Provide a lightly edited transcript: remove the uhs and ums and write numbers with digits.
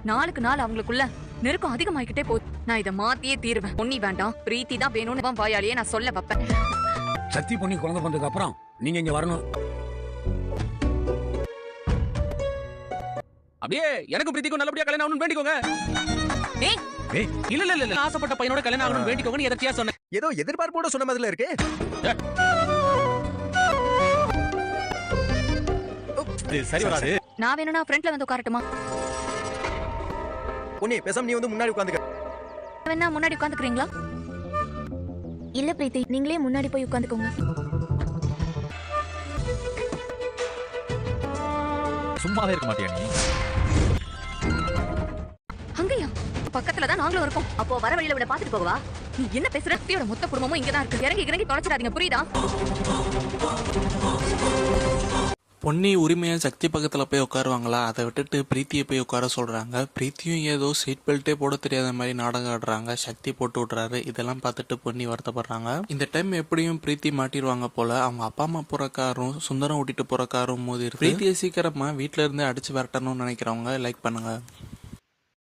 நாளுக்கு நாள் அவங்களுக்குள்ள நெருக்கம் அதிகமாயிக்கிட்டே போகுது. நான் இதை மாத்தியே தீருவேன். பொன்னி வேண்டாம், பிரீத்தி தான் வேணும்னு வாயாலேயே நான் சொல்ல வைப்பேன். சத்தி பொண்ணி குழந்தை பிறந்ததுக்கு அப்புறம் நீங்க இங்க வரணும். அப்படியே எனக்கும் பிரீத்திக்கும் நல்லபடியா கல்யாணம் ஆகணும்னு வேண்டிக்கோங்க. ஏய் இல்ல ஆசைப்பட்ட பையனோட கல்யாணம் ஆகணும்னு வேண்டிக்கோங்க. நீ எதற்கியா சொன்ன? ஏதோ எதிர்பார்ப்போட சொன்ன மாதிரில இருக்கு. சரி வராது. நான் வேணும்னா ஃப்ரண்ட்ல வந்து உட்காரட்டுமா? பொன்னி பேசாம நீ வந்து முன்னாடி உட்காந்துக்க. வேணா முன்னாடி உட்காந்துக்கிறீங்களா? இல்ல பிரீத்தி, நீங்களே முன்னாடி போய் உட்காந்துக்கோங்க. சும்மாவே இருக்க மாட்டியா நீ? அங்கயா பக்கத்துல தான் நாங்களும் இருக்கோம். அப்போ வர வழியில விட பாத்துட்டு போகவா? நீ என்ன பேசுற? சக்தியோட மொத்த குடும்பமும் இங்கதான் இருக்கு. இறங்கி தொலைச்சிடாதீங்க, புரியுதா? பொன்னி உரிமையா சக்தி பக்கத்துல போய் உட்காருவாங்களா? அதை விட்டுட்டு பிரீத்தியை போய் உட்கார சொல்றாங்க. பிரீத்தியும் ஏதோ சீட் பெல்ட்டே போட தெரியாத மாதிரி நாடகம் ஆடுறாங்க. சக்தி போட்டு விட்றாரு. இதெல்லாம் பார்த்துட்டு பொன்னி வருத்தப்படுறாங்க. இந்த டைம் எப்படியும் பிரீத்தி மாட்டிடுவாங்க போல. அவங்க அப்பா அம்மா போற காரும் சுந்தரம் ஓட்டிட்டு போற காரும் மோதி இருக்கு. பிரீத்தியை சீக்கிரமா வீட்டுல இருந்து அடிச்சு விரட்டணும்னு நினைக்கிறவங்க லைக் பண்ணுங்க.